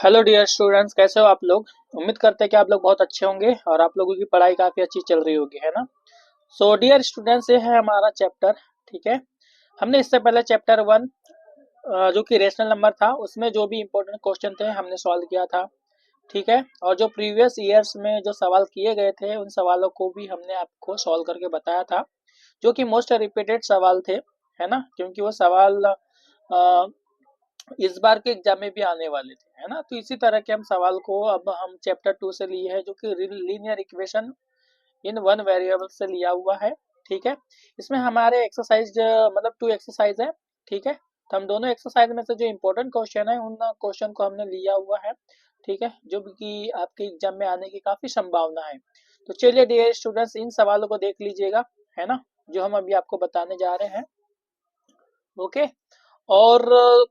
Hello dear students, कैसे हो आप लोग। उम्मीद करते हैं कि आप लोग बहुत अच्छे होंगे और आप लोगों की पढ़ाई काफी अच्छी चल रही होगी, है ना। सो डियर स्टूडेंट्स, ये है हमारा चैप्टर। ठीक है। हमने इससे पहले चैप्टर 1 जो कि रेशनल नंबर था, उसमें जो भी इंपॉर्टेंट क्वेश्चन थे हमने सॉल्व किया था। ठीक है। और जो प्रीवियस ईयर्स में जो सवाल किए गए थे उन सवालों को भी हमने आपको सॉल्व करके बताया था, जो कि मोस्ट रिपीटेड सवाल थे, है ना, क्योंकि वो सवाल इस बार के एग्जाम में भी आने वाले थे, है ना। तो इसी तरह के हम सवाल को अब हम चैप्टर 2 से लिए है, जो कि linear equation in one variable से लिया हुआ है। ठीक है। इसमें हमारे एक्सरसाइज मतलब 2 एक्सरसाइज है। ठीक है। तो हम दोनों एक्सरसाइज में से जो इम्पोर्टेंट क्वेश्चन है उन क्वेश्चन को हमने लिया हुआ है। ठीक है, जो कि आपके एग्जाम में आने की काफी संभावना है। तो चलिए डियर स्टूडेंट्स, इन सवालों को देख लीजिएगा, है ना, जो हम अभी आपको बताने जा रहे हैं। ओके। और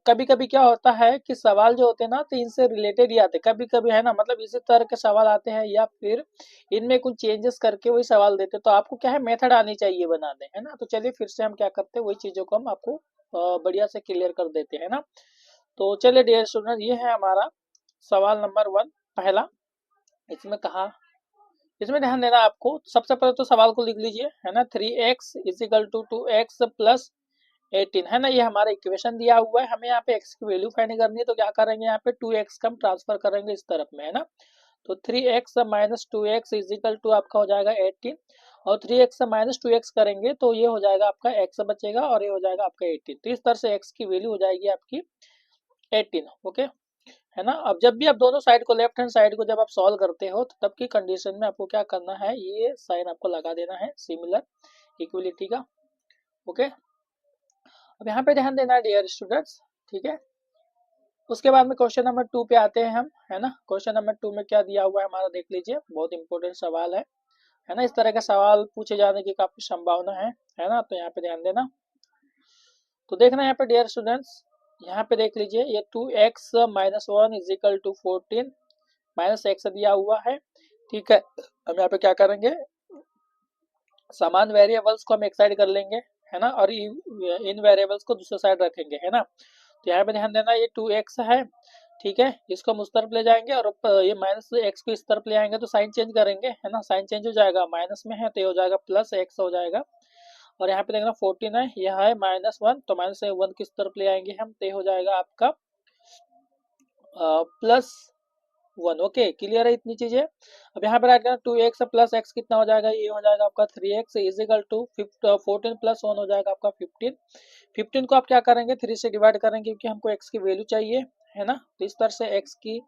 कभी कभी क्या होता है कि सवाल जो होते हैं ना, तो इनसे रिलेटेड ही आते हैं कभी कभी, है ना, मतलब इसी तरह के सवाल आते हैं या फिर इनमें कुछ चेंजेस करके वही सवाल देते हैं। तो आपको क्या है, मेथड आनी चाहिए बनाने, है ना। तो चलिए फिर से हम क्या करते हैं, वही चीजों को हम आपको बढ़िया से क्लियर कर देते हैं ना। तो चलिए डियर स्टूडेंट, ये है हमारा सवाल नंबर 1 पहला। इसमें कहा, इसमें ध्यान देना आपको। सबसे पहले तो सवाल को लिख लीजिए, है ना। 3x is equal to 2x plus 18, है ना। ये हमारा इक्वेशन दिया हुआ है, हमें यहाँ पे x की वैल्यू फाइंड करनी है। तो क्या करेंगे, यहाँ पे 2x का हम ट्रांसफर करेंगे इस तरफ में, है ना। तो 3x minus 2x is equal to आपका हो जाएगा 18, और 3x माइनस 2x करेंगे तो ये हो जाएगा आपका x बचेगा और ये हो जाएगा आपका 18। तो इस तरह से x की वैल्यू हो जाएगी आपकी 18। ओके, है ना। अब जब भी आप दोनों साइड को, लेफ्ट हैंड साइड को जब आप सॉल्व करते हो, तो तब की कंडीशन में आपको क्या करना है, ये साइन आपको लगा देना है सिमिलर इक्वलिटी का। ओके। अब यहाँ पे ध्यान देना है डियर स्टूडेंट्स। ठीक है। उसके बाद में क्वेश्चन नंबर 2 पे आते हैं हम, है ना। क्वेश्चन नंबर 2 में क्या दिया हुआ है हमारा, देख लीजिए, बहुत इंपॉर्टेंट सवाल है ना। इस तरह के सवाल पूछे जाने की काफी संभावना है ना। तो यहाँ पे ध्यान देना। तो देखना यहाँ पे डियर स्टूडेंट्स, यहाँ पे देख लीजिए, ये 2x minus 1 is equal to 14 minus x दिया हुआ है। ठीक है। हम यहाँ पे क्या करेंगे, समान वेरिएबल्स को हम एक साइड कर लेंगे, है ना, और इन वेरिएबल्स को दूसरे साइड रखेंगे, है ना। तो यहाँ पे ध्यान देना, ये 2x है। ठीक है, इसको हम उस तरफ ले जाएंगे और ये माइनस एक्स को इस तरफ ले आएंगे, तो साइन चेंज करेंगे, है ना। साइन चेंज हो जाएगा, माइनस में है तो ये हो जाएगा प्लस एक्स हो जाएगा। और यहाँ पे देखना 14 है, यह है -1, तो माइनस 1 किस तरफ ले आएंगे हम, तो ये हो जाएगा आपका +1। ओके, क्लियर है इतनी चीजें। अब यहाँ पे राइट करना, 2x प्लस एक्स कितना हो जाएगा, ये हो जाएगा आपका 3x is equal to 14 plus 1 हो जाएगा आपका 15। 15 को आप क्या करेंगे, 3 से डिवाइड करेंगे, क्योंकि हमको x की वैल्यू चाहिए, है ना। तो इस तरह से x की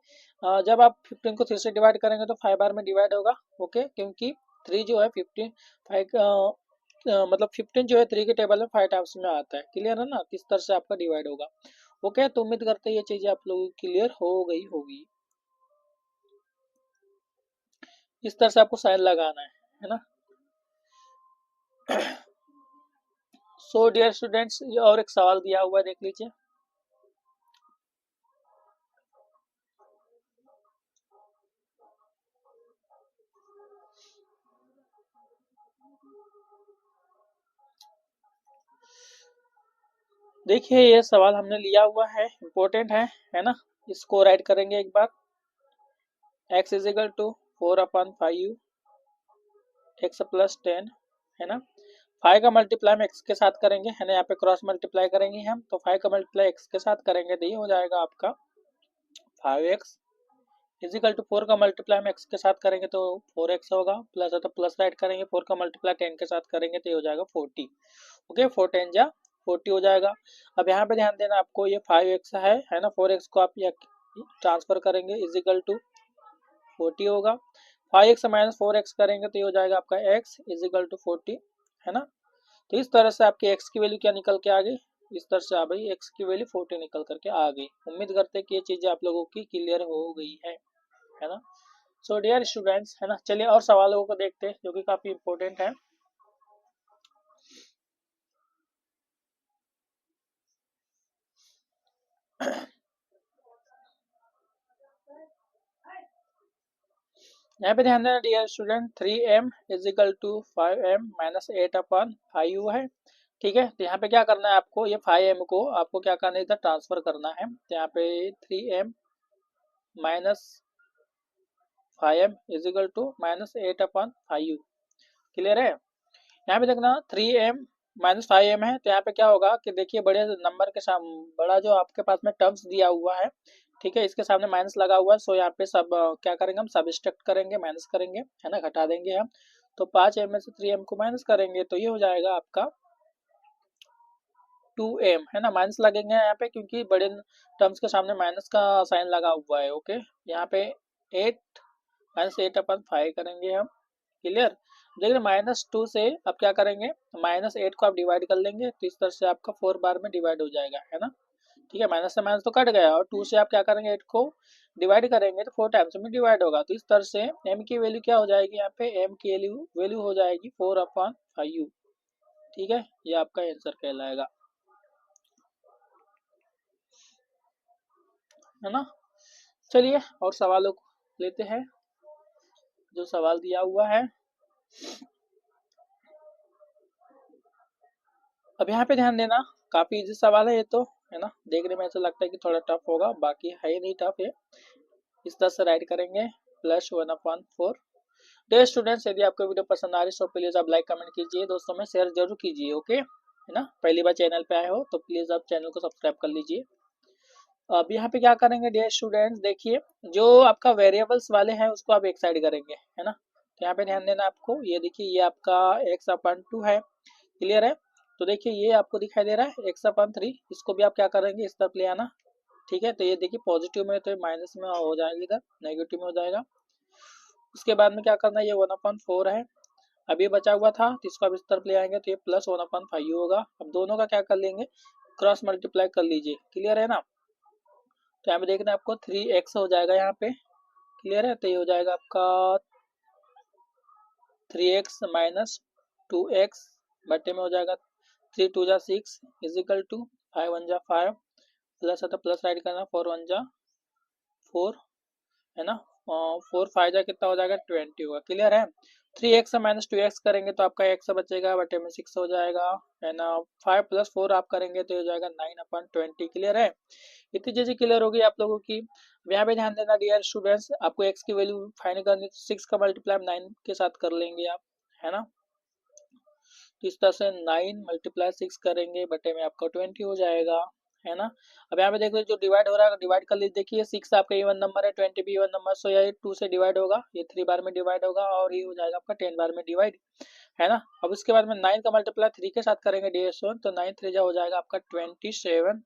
जब आप 15 को 3 से डिवाइड करेंगे तो 5 बार में डिवाइड होगा। ओके, क्योंकि 3 जो है 15 5 मतलब 15 जो है 3 के टेबल में 5 टाइम्स में आता है, क्लियर है ना। इस तरह से आपका डिवाइड होगा। ओके, तो उम्मीद करते हैं ये चीजें आप लोगों की क्लियर हो गई होगी। इस तरह से आपको साइन लगाना है ना। सो डियर स्टूडेंट्स, ये और एक सवाल दिया हुआ है, देख लीजिए। देखिए, ये सवाल हमने लिया हुआ है, इम्पोर्टेंट है ना। इसको राइट करेंगे एक बार। x is equal to 4/5 x plus 10, है ना। 5 का मल्टीप्लाई हम x के साथ करेंगे, है ना। यहाँ पे क्रॉस मल्टीप्लाई करेंगे हम, तो 5 का मल्टीप्लाई x के साथ करेंगे तो ये हो जाएगा आपका 5x इज इक्वल टू 4 का मल्टीप्लाई हम x के साथ करेंगे तो 4x होगा, प्लस है तो प्लस राइट करेंगे, 4 का मल्टीप्लाई 10 के साथ करेंगे तो ये हो जाएगा 40। ओके, 4 10 जा 40 हो जाएगा। अब यहाँ पे ध्यान देना आपको, ये 5x है ना। 4x को आप ट्रांसफर करेंगे इज इक्वल टू 40 होगा। 5x माइनस 4x करेंगे तो ये हो जाएगा आपका x इज इक्वल टू 40, है ना। तो इस तरह से आपके x की वैल्यू क्या निकल के आ गई, इस तरह से आ गई x की वैल्यू 40 निकल करके आ गई। उम्मीद करते हैं कि ये चीजें आप लोगों की क्लियर हो गई है ना। सो डियर स्टूडेंट्स, है ना, चलिए और सवालों को देखते हैं जो कि काफी इंपॉर्टेंट है। यहाँ पे ध्यान देना dear student, 3m is equal to 5m minus 8/5 है। ठीक है, तो यहाँ पे क्या करना है आपको, ये 5m को आपको क्या करना है, इधर ट्रांसफर करना है। तो यहाँ पे 3m -5m is equal to -8/5u। Clear है। यहाँ पे देखना 3m -5m है, तो यहाँ पे क्या होगा कि देखिए बड़े नंबर के सामने बड़ा जो आपके पास में टर्म्स दिया हुआ है, ठीक है, इसके सामने माइनस लगा हुआ है, सो यहाँ पे सब क्या करेंगे हम सबट्रैक्ट करेंगे, माइनस करेंगे, है ना, घटा देंगे हम। तो 5m में से 3m को माइनस करेंगे तो ये हो जाएगा आपका 2m, है ना, माइनस लगेंगे यहाँ पे क्योंकि बड़े टर्म्स के सामने माइनस का साइन लगा हुआ है। ओके, यहाँ पे 8 -8/5 करेंगे हम। क्लियर। देखिए -2 से आप क्या करेंगे, -8 को आप डिवाइड कर लेंगे तो इस तरह से आपका 4 बार में डिवाइड हो जाएगा, है ना। ठीक है, माइनस से माइनस तो कट गया और 2 से आप क्या करेंगे, 8 को डिवाइड करेंगे तो 4 टाइम्स में डिवाइड होगा, तो इस तरह से m की वैल्यू क्या हो जाएगी, यहाँ पे m की वैल्यू हो जाएगी 4/5u। ठीक है, ये आपका आंसर कहलाएगा, है ना। चलिए और सवालों को लेते हैं, जो सवाल दिया हुआ है। अब यहाँ पे ध्यान देना, काफी इजी सवाल है ये तो, है ना, देखने में ऐसा लगता है कि थोड़ा टफ होगा, बाकी है नहीं टफ है। इस तरह से राइट करेंगे +1/4। डियर स्टूडेंट्स, यदि आपको वीडियो पसंद आ रही है तो प्लीज आप लाइक कमेंट कीजिए, दोस्तों में शेयर जरूर कीजिए। ओके, है ना, पहली बार चैनल पे आए हो तो प्लीज आप चैनल को सब्सक्राइब कर लीजिए। अब यहाँ पे क्या करेंगे डियर स्टूडेंट्स, देखिए जो आपका वेरिएबल्स वाले हैं उसको आप एक साइड करेंगे, है ना। तो यहाँ पे ध्यान देना आपको, ये देखिए ये आपका x/2 है। क्लियर है। तो देखिए ये आपको दिखाई दे रहा है x/3, इसको भी आप क्या करेंगे, इस तरफ ले आना। ठीक है, तो ये देखिए पॉजिटिव में तो माइनस में हो जाएगा, इधर नेगेटिव में हो जाएगा। उसके बाद में क्या करना है, ये 1/4 है, अब ये बचा हुआ था तो इसको अब इस तरफ ले आएंगे तो ये +1/5 होगा। अब दोनों का क्या कर लेंगे, क्रॉस मल्टीप्लाई कर लीजिए। क्लियर है ना। तो यहाँ पे देखना आपको 3x हो जाएगा यहाँ पे। क्लियर है, तो ये हो जाएगा आपका 3x - 2x बटे में हो जाएगा 3 × 2 = 6 इज इक्वल टू 5 × 1 = 5 प्लस है तो प्लस राइट करना 4 × 1 = 4, है ना। 4 × 5 = कितना हो जाएगा 20 होगा। क्लियर है। 3x - 2x करेंगे तो आपका x बचेगा बटे में 6 हो जाएगा, है ना। 5 + 4 आप करेंगे तो हो जाएगा 9/20। क्लियर है। इतनी चीजें क्लियर होगी आप लोगों की। यहाँ पे ध्यान देना डियर स्टूडेंट्स, आपको x की वैल्यू फाइंड करनी तो 6 का मल्टीप्लाई 9 के साथ कर लेंगे आप, है ना। तो इस तरह से 9 × 6 करेंगे बटे में आपका 20 हो जाएगा, है ना। अब यहाँ पे देखो जो डिवाइड हो रहा है डिवाइड कर लीजिए। देखिए 6 आपका इवन नंबर है, 20 भी इवन नंबर, सो ये 2 से डिवाइड होगा, ये 3 बार में डिवाइड होगा और ये हो जाएगा आपका 10 बार में डिवाइड, है ना। अब उसके बाद में 9 का मल्टीप्लाई 3 के साथ करेंगे डियर स्टूडेंट, तो 9 × 3 हो जाएगा आपका 27।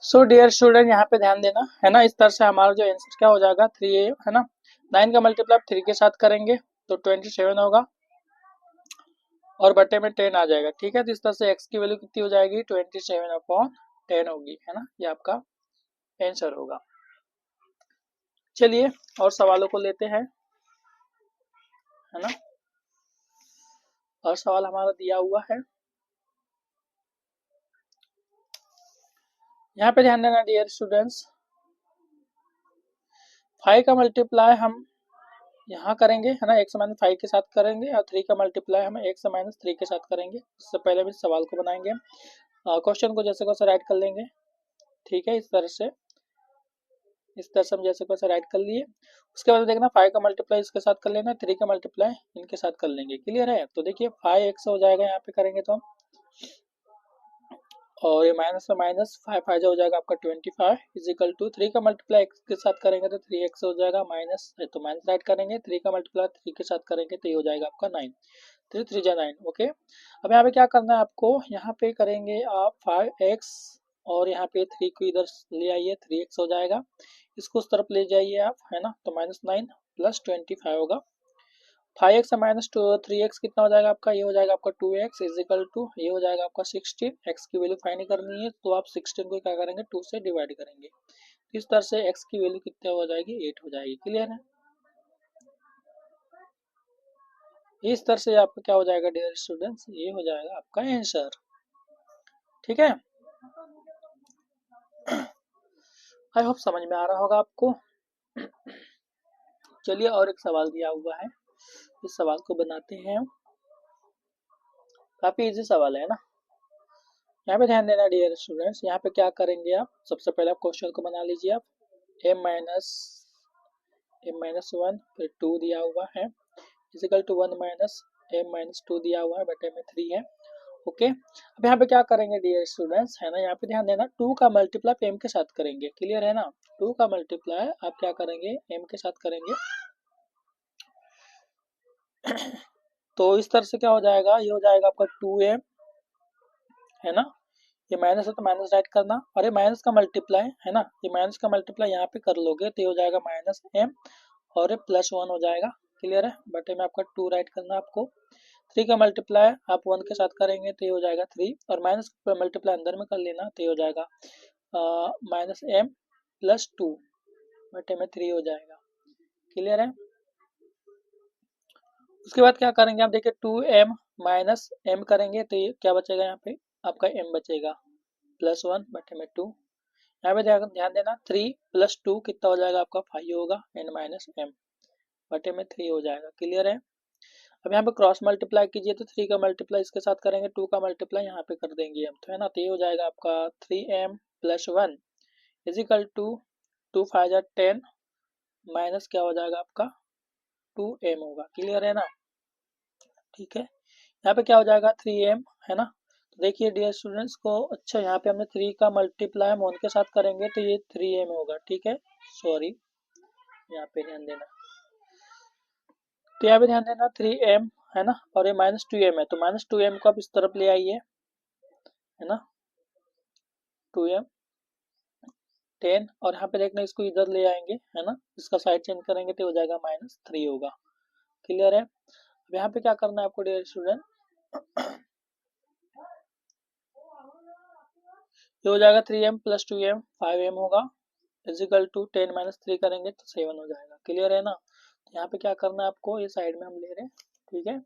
सो डियर स्टूडेंट यहाँ पे ध्यान देना, है ना, इस तरह से हमारा जो आंसर क्या हो जाएगा 3, है ना। 9 का मल्टीप्लाई 3 के साथ करेंगे तो 27 होगा और बटे में 10 आ जाएगा। ठीक है, तो इस तरह से x की वैल्यू कितनी हो जाएगी 27/10 होगी, है ना, ये आपका आंसर होगा। चलिए और सवालों को लेते हैं, है ना। और सवाल हमारा दिया हुआ है, यहाँ पे ध्यान देना डियर स्टूडेंट्स, 5 का मल्टीप्लाई हम यहाँ करेंगे, है ना, x - 5 के साथ करेंगे और 3 का मल्टीप्लाई हम x - 3 के साथ करेंगे। इससे पहले भी सवाल को बनाएंगे, क्वेश्चन को जैसे को राइट कर लेंगे। ठीक है, इस तरह से हम जैसे को राइट कर लिए। उसके बाद देखना 5 का मल्टीप्लाई इसके साथ कर लेना, 3 का मल्टीप्लाई इनके साथ कर लेंगे। क्लियर है। तो देखिए 5x हो जाएगा यहाँ पे करेंगे तो हम, और ये माइनस से माइनस 5 5 हो जाएगा आपका 25 इज इक्वल टू 3 का मल्टीप्लाई x के साथ करेंगे तो 3x हो जाएगा, माइनस है तो माइनस राइट करेंगे, 3 का मल्टीप्लाई 3 के साथ करेंगे तो ये हो जाएगा आपका 9, 3 3 जा 9। ओके, अब यहाँ पे क्या करना है आपको, यहाँ पे करेंगे आप 5x और यहाँ पे 3 को इधर ले आइए, 3x हो जाएगा, इसको उस तरफ ले जाइए आप, है ना। तो -9 + 25 होगा। 5x - 3x कितना हो जाएगा आपका, ये हो जाएगा आपका 2x इज इक्वल टू, ये हो जाएगा आपका 16। x की वैल्यू फाइंड करनी है तो आप 16 को क्या करेंगे 2 से डिवाइड करेंगे, इस तरह से x की वैल्यू कितने हो जाएगी 8 हो जाएगी। क्लियर है। इस तरह से आपका क्या हो जाएगा डियर स्टूडेंट्स, ये हो जाएगा आपका आंसर। ठीक है, आई होप समझ में आ रहा होगा आपको। चलिए और एक सवाल दिया हुआ है, इस सवाल को बनाते हैं। काफी इजी सवाल है ना। यहाँ पे ध्यान देना डियर स्टूडेंट्स, यहाँ पे क्या करेंगे आप, सबसे पहले आप क्वेश्चन को बना लीजिए आप। m-1 फिर 2 दिया हुआ है इजिकल टू 1 माइनस m-2 दिया हुआ है बटे में 3 है। ओके, अब यहाँ पे क्या करेंगे डियर स्टूडेंट्स, है ना, यहाँ पे ध्यान देना 2 का मल्टीप्लाई m के साथ करेंगे, क्लियर है ना। 2 का मल्टीप्लाई आप क्या करेंगे m के साथ करेंगे तो इस तरह से क्या हो जाएगा, ये हो जाएगा आपका 2m, है ना, ये माइनस है तो माइनस राइट करना, और ये माइनस का मल्टीप्लाई है ना, ये माइनस का मल्टीप्लाई यहाँ पे कर लोगे तो ये हो जाएगा माइनस m और ये +1 हो जाएगा, क्लियर है, बटे में आपका 2 राइट करना आपको। 3 का मल्टीप्लाई आप 1 के साथ करेंगे तो ये हो जाएगा 3, और माइनस का मल्टीप्लाई अंदर में कर लेना तो ये हो जाएगा -m + 2 बटे में 3 हो जाएगा, क्लियर है। उसके बाद क्या करेंगे आप देखिए 2m माइनस m करेंगे तो ये क्या बचेगा, यहाँ पे आपका m बचेगा +1 बटे में 2। यहाँ पे ध्यान देना 3 + 2 कितना हो जाएगा आपका 5 होगा, n माइनस m बटे में 3 हो जाएगा, क्लियर है। अब यहाँ पे क्रॉस मल्टीप्लाई कीजिए तो 3 का मल्टीप्लाई इसके साथ करेंगे, 2 का मल्टीप्लाई यहाँ पे कर देंगे हम, तो है ना, तो ये हो जाएगा आपका 3m + 1 इजिकल टू 2 5 10 माइनस क्या हो जाएगा आपका 2m होगा, क्लियर है ना, ठीक है। यहाँ पे क्या हो जाएगा 3m, है ना, तो देखिए डियर स्टूडेंट्स को, अच्छा यहाँ पे हमने 3 का मल्टीप्लाई हम 1 के साथ करेंगे तो ये 3m होगा, ठीक है, सॉरी यहाँ पे ध्यान देना, तो यहाँ पे ध्यान देना 3m, है ना, और ये -2m है तो -2m को आप इस तरफ ले आइए, है ना, 2m 10, और यहाँ पे देखना इसको इधर ले आएंगे, है ना, इसका साइड चेंज करेंगे तो हो जाएगा -3 होगा, क्लियर है। अब यहाँ पे क्या करना है आपको डियर स्टूडेंट, ये हो जाएगा 3m + 2m 5m होगा इजिकल टू 10 - 3 करेंगे तो 7 हो जाएगा, क्लियर है ना। तो यहाँ पे क्या करना है आपको, ये साइड में हम ले रहे हैं, ठीक है,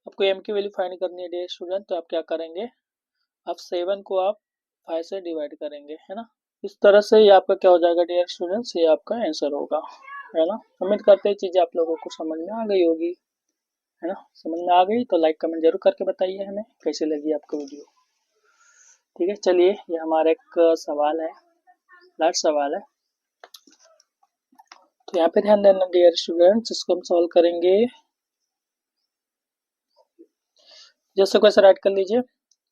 आपको m की वैल्यू फाइंड करनी है डियर स्टूडेंट, तो आप क्या करेंगे, आप 7 को आप 5 से डिवाइड करेंगे, है ना, इस तरह से ये आपका क्या हो जाएगा डियर स्टूडेंट्स, ये आपका आंसर होगा, है ना। उम्मीद करते हैं चीज़ें आप लोगों को समझ में आ गई होगी, है ना, समझ में आ गई तो लाइक कमेंट जरूर करके बताइए हमें कैसी लगी आपको वीडियो, ठीक है। चलिए ये हमारा एक सवाल है, लास्ट सवाल है, तो यहाँ पे ध्यान देना डियर स्टूडेंट्स, इसको हम सॉल्व करेंगे, जैसे को ऐसे राइट कर लीजिए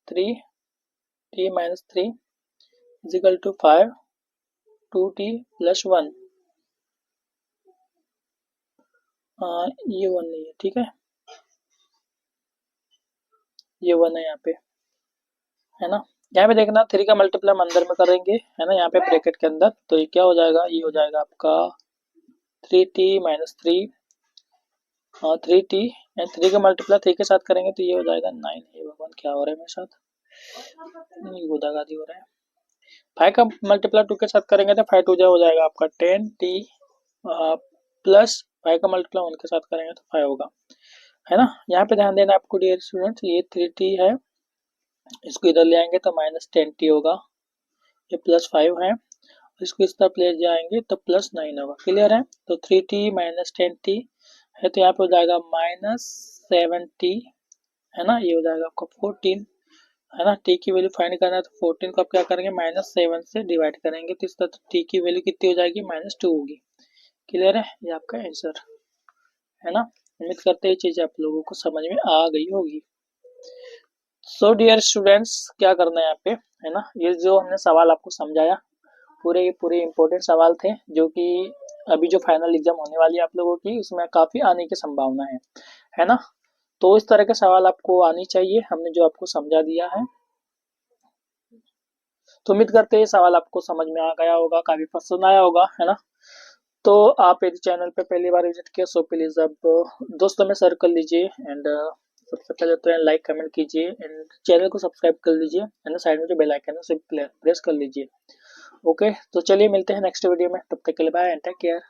3t - 3 इजिकल टू 5 2t + 1, ये 1 नहीं है, ठीक है, ये 1 है यहाँ पे, है ना। यहाँ पे देखना 3 का मल्टीप्लाई हम अंदर में करेंगे, है ना, यहाँ पे ब्रैकेट के अंदर, तो ये क्या हो जाएगा, ये हो जाएगा आपका 3t - 3 3t एंड 3 का मल्टीप्लाई 3 के साथ करेंगे तो ये हो जाएगा 9, ये भगवान क्या हो रहा है मेरे साथ, नहीं गोदागादी हो रहा है। 5 का मल्टीप्लाई 2 के साथ करेंगे तो 5 2 हो जाएगा आपका 10t प्लस 5 का मल्टीप्लाई 1 के साथ करेंगे तो 5 होगा, है ना। यहाँ पे ध्यान देना आपको डियर स्टूडेंट्स, ये 3t है, इसको इधर ले आएंगे तो -10t होगा, ये +5 है, इसको इस तरफ ले जाएंगे तो +9 होगा, क्लियर है। तो 3t - 10t है तो यहाँ पे हो जाएगा -7t, है ना, ये हो जाएगा आपका 14, है ना। t की वैल्यू फाइंड करना है तो 14 को आप क्या करेंगे -7 से डिवाइड करेंगे तो इस तरह t की वैल्यू कितनी हो जाएगी -2 होगी, क्लियर है, ये आपका आंसर है ना। उम्मीद करते हैं ये चीज़ आप लोगों को समझ में आ गई होगी। सो डियर स्टूडेंट्स क्या करना है यहाँ पे, है ना, ये जो हमने सवाल आपको समझाया पूरे इंपॉर्टेंट सवाल थे जो कि अभी जो फाइनल एग्जाम होने वाली है आप लोगों की उसमें काफ़ी आने की संभावना है ना। तो इस तरह के सवाल आपको आनी चाहिए, हमने जो आपको समझा दिया है, तो उम्मीद करते हैं सवाल आपको समझ में आ गया होगा, काफ़ी पसंद आया होगा, है ना। तो आप यदि चैनल पे पहली बार विजिट किया सो प्लीज़ अब दोस्तों में शेयर कर लीजिए एंड सबसे पहले तो लाइक कमेंट कीजिए एंड चैनल को सब्सक्राइब कर लीजिए, है ना, साइड में जो बेल आइकन है उसे प्रेस कर लीजिए। ओके, तो चलिए मिलते हैं नेक्स्ट वीडियो में, तब तक के लिए बाय एंड टेक केयर।